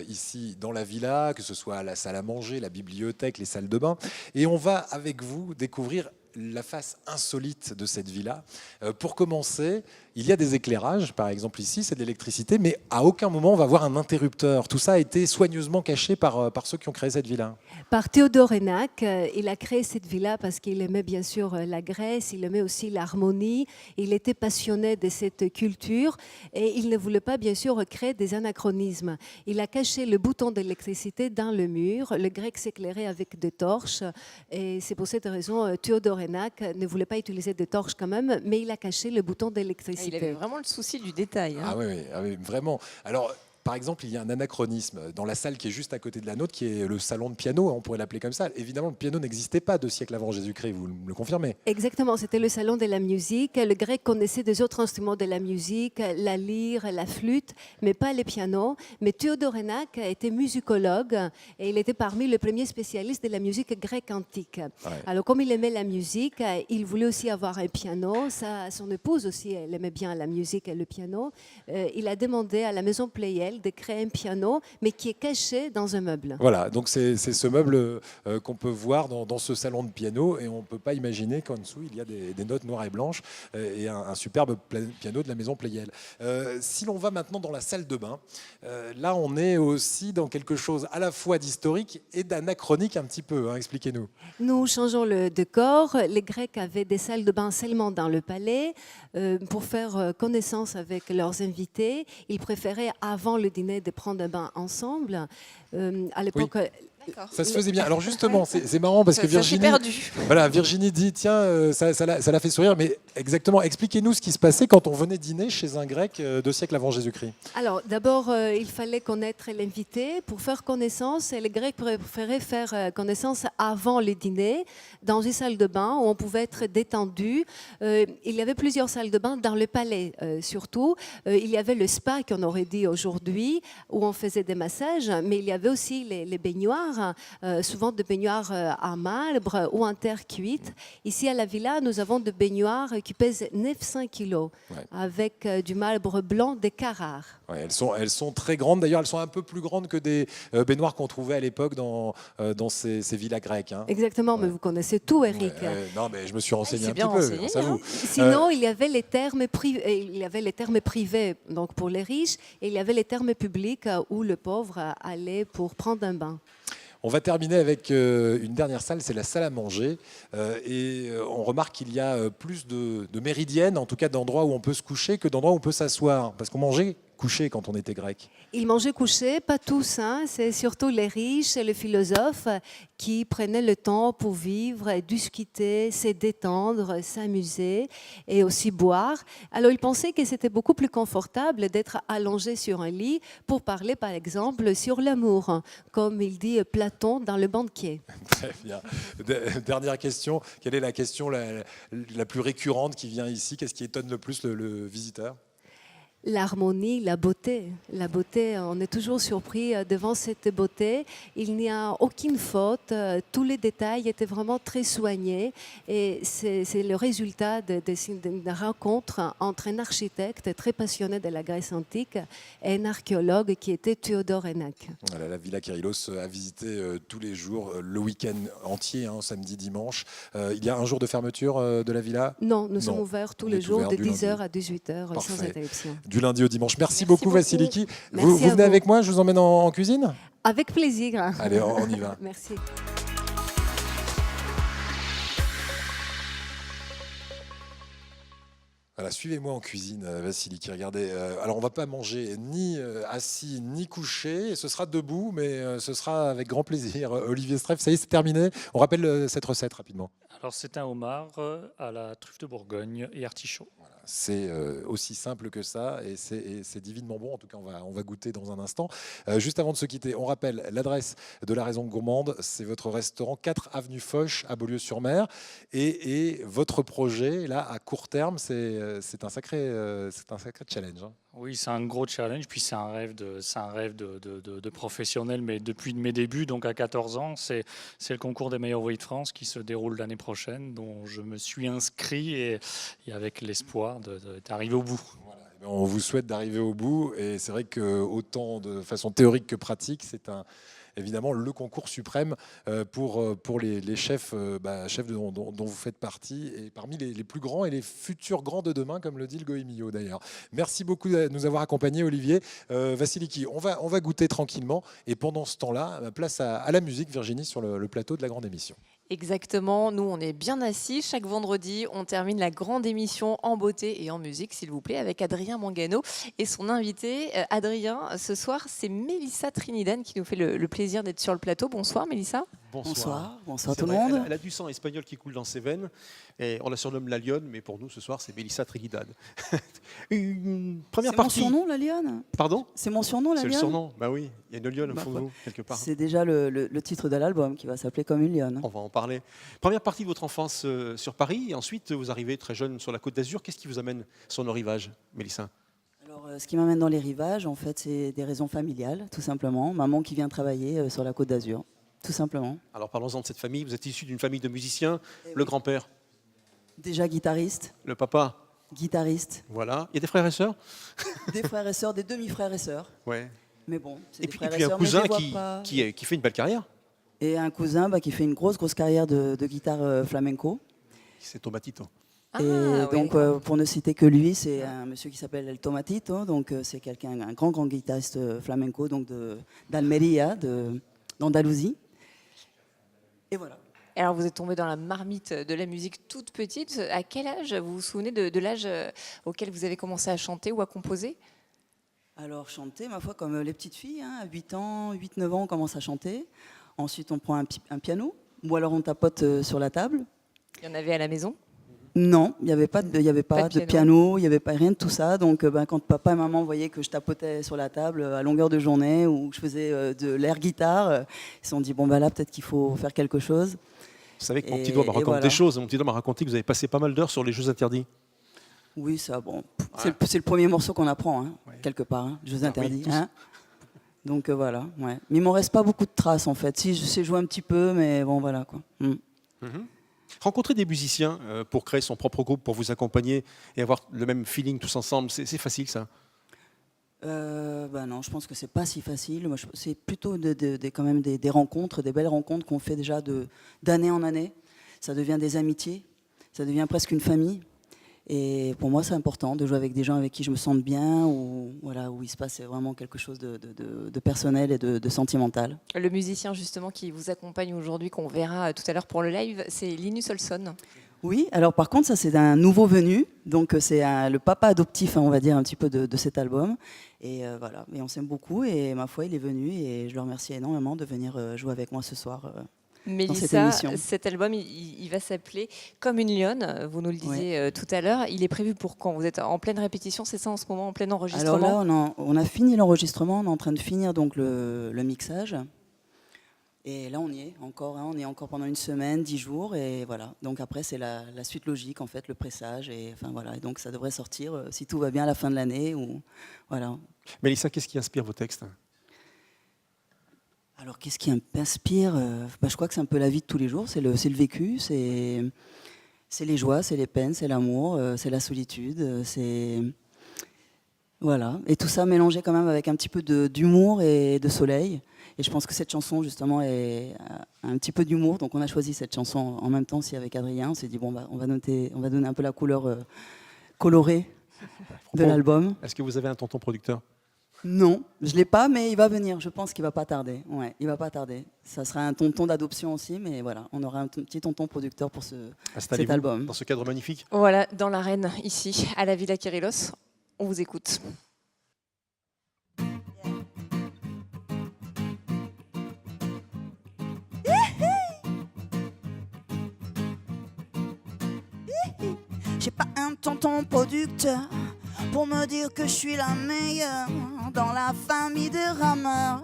ici dans la villa, que ce soit la salle à manger, la bibliothèque, les salles de bain, et on va avec vous découvrir la face insolite de cette villa. Pour commencer, il y a des éclairages, par exemple ici, c'est de l'électricité, mais à aucun moment on va voir un interrupteur. Tout ça a été soigneusement caché par ceux qui ont créé cette villa. Par Théodore Hénaque, il a créé cette villa parce qu'il aimait bien sûr la Grèce, il aimait aussi l'harmonie, il était passionné de cette culture et il ne voulait pas bien sûr créer des anachronismes. Il a caché le bouton d'électricité dans le mur, le grec s'éclairait avec des torches et c'est pour cette raison Théodore Hénaque ne voulait pas utiliser des torches quand même, mais il a caché le bouton d'électricité. Il avait vraiment le souci du détail. Ah oui, vraiment. Alors, par exemple, il y a un anachronisme dans la salle qui est juste à côté de la nôtre, qui est le salon de piano, on pourrait l'appeler comme ça. Évidemment, le piano n'existait pas 2 siècles avant Jésus-Christ, vous le confirmez? Exactement, c'était le salon de la musique. Le grec connaissait des autres instruments de la musique, la lyre, la flûte, mais pas les pianos. Mais Théodore Hénaque était musicologue et il était parmi les premiers spécialistes de la musique grecque antique. Ouais. Alors, comme il aimait la musique, il voulait aussi avoir un piano. Son épouse aussi, elle aimait bien la musique et le piano. Il a demandé à la maison Pleyel de créer un piano, mais qui est caché dans un meuble. Voilà, donc c'est ce meuble qu'on peut voir dans ce salon de piano, et on ne peut pas imaginer qu'en dessous, il y a des notes noires et blanches et un superbe piano de la maison Pleyel. Si l'on va maintenant dans la salle de bain, là, on est aussi dans quelque chose à la fois d'historique et d'anachronique un petit peu. Hein, expliquez-nous. Nous changeons le décor. Les Grecs avaient des salles de bain seulement dans le palais. Pour faire connaissance avec leurs invités, ils préféraient, avant le dîner, de prendre un bain ensemble. À l'époque, Oui. Ça se faisait bien. Alors justement, c'est marrant parce que Virginie, perdu. Voilà, Virginie dit tiens, ça l'a fait sourire, mais exactement, expliquez-nous ce qui se passait quand on venait dîner chez un Grec 2 siècles avant Jésus-Christ. Alors, d'abord, il fallait connaître l'invité. Pour faire connaissance, les Grecs préféraient faire connaissance avant le dîner, dans une salle de bain où on pouvait être détendu. Il y avait plusieurs salles de bain dans le palais, surtout. Il y avait le spa, qu'on aurait dit aujourd'hui, où on faisait des massages, mais il y avait aussi les baignoires, souvent des baignoires en marbre ou en terre cuite. Ici, à la villa, nous avons des baignoires qui pèsent 900 kilos, avec du marbre blanc de Carrare. Ouais, elles sont très grandes. D'ailleurs, elles sont un peu plus grandes que des baignoires qu'on trouvait à l'époque dans ces villas grecques. Hein. Exactement, mais vous connaissez tout, Eric. Non, mais je me suis renseigné un bien petit peu. renseigné, grâce à vous. Sinon, il y avait les termes privés, donc pour les riches, et il y avait les termes publics où le pauvre allait pour prendre un bain. On va terminer avec une dernière salle, c'est la salle à manger. On remarque qu'il y a plus de méridiennes, en tout cas d'endroits où on peut se coucher, que d'endroits où on peut s'asseoir. Parce qu'on mangeait couché quand on était grec. Ils mangeaient couchés, pas tous, hein. C'est surtout les riches et les philosophes qui prenaient le temps pour vivre, discuter, se détendre, s'amuser et aussi boire. Alors ils pensaient que c'était beaucoup plus confortable d'être allongé sur un lit pour parler par exemple sur l'amour, comme il dit Platon dans Le Banquet. Très bien. Dernière question, quelle est la question la plus récurrente qui vient ici? Qu'est-ce qui étonne le plus le visiteur? L'harmonie, la beauté. La beauté, on est toujours surpris devant cette beauté. Il n'y a aucune faute. Tous les détails étaient vraiment très soignés. Et c'est le résultat d'une rencontre entre un architecte très passionné de la Grèce antique et un archéologue qui était Théodore Hénaque. Voilà, la Villa Kérilos à visiter tous les jours, le week-end entier, hein, samedi, dimanche. Il y a un jour de fermeture de la villa? Non, nous sommes ouverts tous les jours de 10h à 18h Parfait. sans interruption. Du lundi au dimanche. Merci beaucoup, Vassiliki. Merci Vous à venez vous. avec moi, je vous emmène en cuisine? Avec plaisir. Allez, on y va. Merci. Voilà, suivez-moi en cuisine, Vassiliki. Regardez, alors on ne va pas manger ni assis ni couché, ce sera debout, mais ce sera avec grand plaisir. Olivier Streff, ça y est, c'est terminé. On rappelle cette recette rapidement. Alors c'est un homard à la truffe de Bourgogne et artichaut. Voilà, C'est aussi simple que ça et c'est divinement bon. En tout cas, on va goûter dans un instant. Juste avant de se quitter, on rappelle l'adresse de la Raison Gourmande. C'est votre restaurant 4 avenue Foch à Beaulieu-sur-Mer. Et votre projet, là, à court terme, c'est un sacré challenge. Hein. Oui, c'est un gros challenge, puis c'est un rêve de professionnel, mais depuis mes débuts, donc à 14 ans, c'est le concours des meilleurs ouvriers de France qui se déroule l'année prochaine, dont je me suis inscrit et avec l'espoir d'arriver au bout. Voilà. On vous souhaite d'arriver au bout et c'est vrai que autant de façon théorique que pratique, c'est évidemment le concours suprême pour les chefs, chefs dont vous faites partie et parmi les plus grands et les futurs grands de demain, comme le dit le Goemio d'ailleurs. Merci beaucoup de nous avoir accompagnés, Olivier. Vassiliki, on va goûter tranquillement et pendant ce temps-là, place à la musique, Virginie, sur le plateau de la grande émission. Exactement, nous on est bien assis. Chaque vendredi, on termine la grande émission en beauté et en musique, s'il vous plaît, avec Adrien Mangano et son invité. Adrien, ce soir, c'est Mélissa Trinidad qui nous fait le plaisir d'être sur le plateau. Bonsoir Mélissa. Bonsoir C'est tout le vrai, monde. Elle a du sang espagnol qui coule dans ses veines et on la surnomme la Lionne, mais pour nous ce soir c'est Mélissa Trinidad. Une première partie. C'est mon surnom, la Lionne. Pardon? C'est mon surnom, la C'est Lionne. le surnom. Bah oui, il y a une lionne au fond de vous quelque part. C'est déjà le titre de l'album qui va s'appeler Comme une lionne. On va en parler. Première partie de votre enfance sur Paris et ensuite vous arrivez très jeune sur la Côte d'Azur. Qu'est-ce qui vous amène sur nos rivages, Mélissa? Alors, ce qui m'amène dans les rivages, en fait, c'est des raisons familiales, tout simplement. Maman qui vient travailler sur la Côte d'Azur, tout simplement. Alors parlons-en de cette famille. Vous êtes issu d'une famille de musiciens. Le grand-père, Déjà guitariste, le papa, guitariste, voilà. Il y a des frères et sœurs? des frères et sœurs, des demi-frères et sœurs. Ouais. Mais bon, c'est Et des puis, frères un sœurs, mais je cousin les vois pas. qui fait une belle carrière. Et un cousin qui fait une grosse carrière de guitare flamenco. C'est Tomatito. Ah, Et oui, donc, pour ne citer que lui, c'est un monsieur qui s'appelle El Tomatito. Donc, c'est quelqu'un, un grand guitariste flamenco, donc d'Almeria, d'Andalousie. Et voilà. Alors vous êtes tombé dans la marmite de la musique toute petite. À quel âge vous vous souvenez de l'âge auquel vous avez commencé à chanter ou à composer? Alors, chanter, ma foi, comme les petites filles, hein, à 8 ans, 8-9 ans, on commence à chanter. Ensuite, on prend un piano, ou alors on tapote sur la table. Il y en avait à la maison? Non, il n'y avait pas de piano, il n'y avait pas rien de tout ça. Donc, quand papa et maman voyaient que je tapotais sur la table à longueur de journée ou que je faisais de l'air guitare, ils se sont dit, bon, bah là, peut-être qu'il faut faire quelque chose. Vous savez que mon petit doigt me raconte voilà. des choses. Mon petit doigt m'a raconté que vous avez passé pas mal d'heures sur les jeux interdits. Oui, ça, bon, c'est le premier morceau qu'on apprend, hein, quelque part, hein, Jeux interdits. Oui, Hein. Donc voilà, ouais. Mais il m'en reste pas beaucoup de traces en fait. Si je sais jouer un petit peu, mais bon voilà quoi. Rencontrer des musiciens pour créer son propre groupe, pour vous accompagner et avoir le même feeling tous ensemble, c'est facile ça? Non, je pense que c'est pas si facile. Moi, c'est plutôt quand même des rencontres, des belles rencontres qu'on fait déjà d'année en année. Ça devient des amitiés, ça devient presque une famille. Et pour moi, c'est important de jouer avec des gens avec qui je me sente bien, ou voilà, où il se passe vraiment quelque chose de personnel et de sentimental. Le musicien justement qui vous accompagne aujourd'hui, qu'on verra tout à l'heure pour le live, c'est Linus Olsson. Oui, alors par contre, ça c'est un nouveau venu, donc c'est le papa adoptif, hein, on va dire, un petit peu de cet album. Et voilà, et on s'aime beaucoup, et ma foi, il est venu, et je le remercie énormément de venir jouer avec moi ce soir. Mélissa, cet album, il va s'appeler Comme une lionne, vous nous le disiez tout à l'heure. Il est prévu pour quand? Vous êtes en pleine répétition, c'est ça en ce moment, en plein enregistrement? Alors là, on a fini l'enregistrement, on est en train de finir donc le mixage. Et là, on y est encore, hein, on est encore pendant une semaine, 10 jours, et voilà. Donc après, c'est la suite logique, en fait, le pressage, et enfin voilà. Et donc ça devrait sortir, si tout va bien, à la fin de l'année, ou voilà. Mélissa, qu'est-ce qui inspire vos textes? Alors, qu'est-ce qui m'inspire? Je crois que c'est un peu la vie de tous les jours, c'est le vécu, c'est les joies, c'est les peines, c'est l'amour, c'est la solitude, c'est... Voilà. Et tout ça mélangé quand même avec un petit peu d'humour et de soleil. Et je pense que cette chanson, justement, est un petit peu d'humour. Donc, on a choisi cette chanson en même temps aussi avec Adrien. On s'est dit, bon, on va donner un peu la couleur colorée de l'album. Est-ce que vous avez un tonton producteur? Non, je ne l'ai pas, mais il va venir. Je pense qu'il ne va pas tarder. Ouais, il va pas tarder. Ça sera un tonton d'adoption aussi, mais voilà, on aura un petit tonton producteur pour cet album. Dans ce cadre magnifique. Voilà, dans l'arène, ici, à la Villa Kérilos. On vous écoute. J'ai pas un tonton producteur pour me dire que je suis la meilleure dans la famille des rameurs.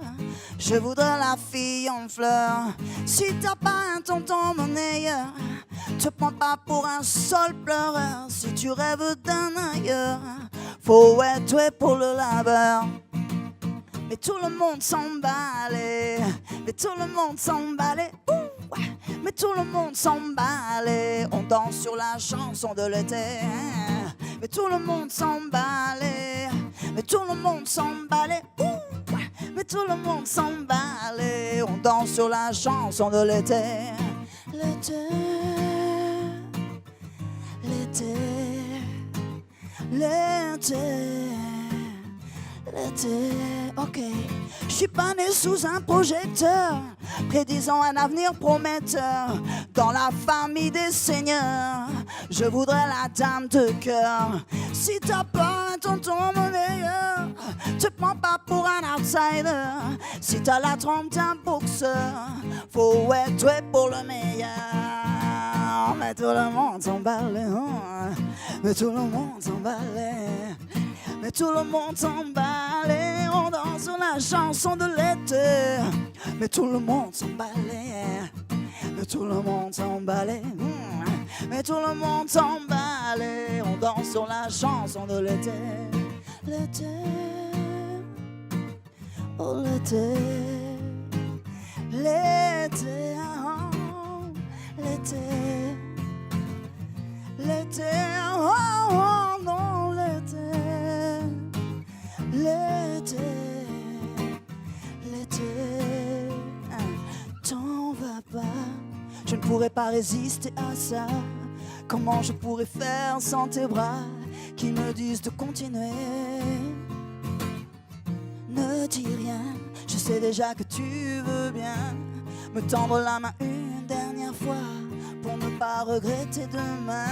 Je voudrais la fille en fleurs. Si t'as pas un tonton monnayeur, te prends pas pour un seul pleureur. Si tu rêves d'un ailleurs, faut être doué pour le labeur. Mais tout le monde s'emballait, mais tout le monde s'emballait, mais tout le monde s'emballait. On danse sur la chanson de l'été, mais tout le monde s'emballait, mais tout le monde s'emballait, mais tout le monde s'emballait. On danse sur la chanson de l'été, l'été, l'été, l'été. L'été, ok. Je suis pas né sous un projecteur, prédisant un avenir prometteur. Dans la famille des seigneurs, je voudrais la dame de cœur. Si t'as pas un tonton monnayeur, te prends pas pour un outsider. Si t'as la trempe d'un boxeur, faut être doué pour le meilleur. Mais tout le monde s'emballait, mais tout le monde s'emballait. Mais tout le monde s'emballait, on danse sur la chanson de l'été. Mais tout le monde s'emballait, mais tout le monde s'emballait. Mais tout le monde s'emballait, on danse sur la chanson de l'été. L'été, oh l'été, l'été, oh, l'été, l'été, oh, oh non, l'été. L'été, l'été, t'en vas pas. Je ne pourrais pas résister à ça. Comment je pourrais faire sans tes bras qui me disent de continuer? Ne dis rien, je sais déjà que tu veux bien me tendre la main une dernière fois pour ne pas regretter demain.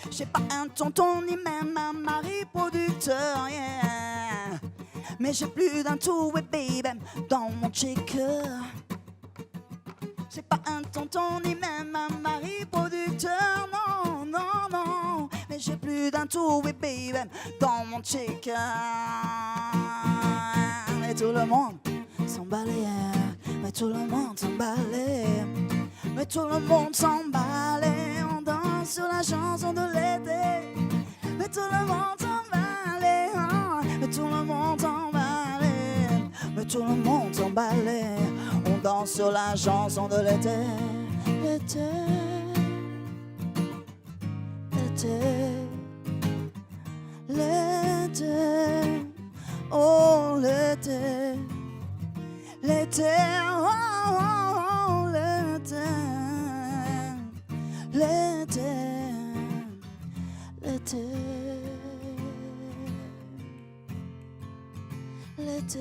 J'ai pas un tonton ni même un mari producteur, yeah. Mais j'ai plus d'un tout, ouais, baby, dans mon checker. J'ai pas un tonton ni même un mari producteur, non, non, non. Mais j'ai plus d'un tout, ouais, baby, dans mon checker. Mais tout le monde s'emballait, mais tout le monde s'emballait. Mais tout le monde s'emballait, on danse sur la chanson de l'été. Mais tout le monde s'emballait, mais tout le monde s'emballait. Mais tout le monde s'emballait, on danse sur la chanson de l'été. L'été, l'été, l'été, oh l'été, l'été, oh, oh, oh l'été. L'été, l'été, l'été.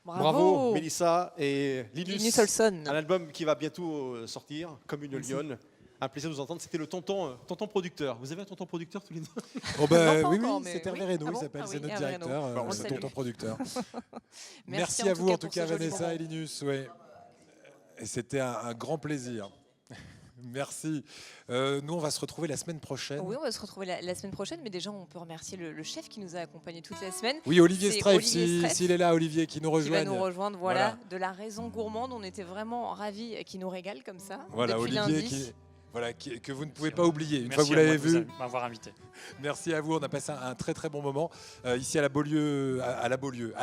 Bravo Mélissa et Linus Olson. Un album qui va bientôt sortir, comme une lionne. Un plaisir de vous entendre. C'était le tonton producteur. Vous avez un tonton producteur tous les deux? Oh ben, Non, oui, encore, oui, mais c'est Hervé oui. Reynaud, Ah il bon s'appelle, Ah c'est oui, notre Hervé directeur, Reynaud. le tonton producteur. Merci à vous en tout pour cas ce joli Vanessa moment. et Linus. Ouais. Et c'était un grand plaisir. Merci. Nous, on va se retrouver la semaine prochaine. Oui, on va se retrouver la semaine prochaine, mais déjà, on peut remercier le chef qui nous a accompagnés toute la semaine. Oui, Olivier C'est Streif, Olivier Streif s'il est là, Olivier, qui nous qui rejoigne. va nous rejoindre, voilà, de la raison gourmande. On était vraiment ravis qu'il nous régale comme ça. Voilà, depuis Olivier, lundi. que vous ne pouvez pas oublier. Une fois Merci que vous à moi l'avez de vu. m'avoir invité. Merci à vous. On a passé un très très bon moment ici à la Beaulieu, à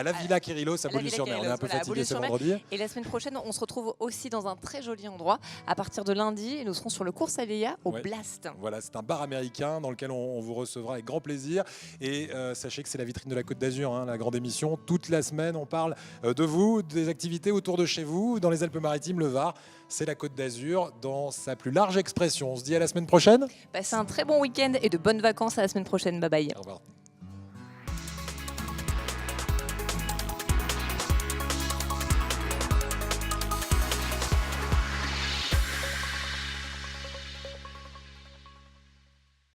la Villa Kyrillos à Beaulieu-sur-Mer. On est un peu fatigué ce vendredi. Et la semaine prochaine, on se retrouve aussi dans un très joli endroit à partir de lundi. Nous serons sur le Cours Saléa au Blast. Voilà, c'est un bar américain dans lequel on vous recevra avec grand plaisir. Et sachez que c'est la vitrine de la Côte d'Azur, hein, la grande émission. Toute la semaine, on parle de vous, des activités autour de chez vous, dans les Alpes-Maritimes, le Var. C'est la Côte d'Azur dans sa plus large expression. On se dit à la semaine prochaine. Passez un très bon week-end et de bonnes vacances à la semaine prochaine. Bye bye. Au revoir.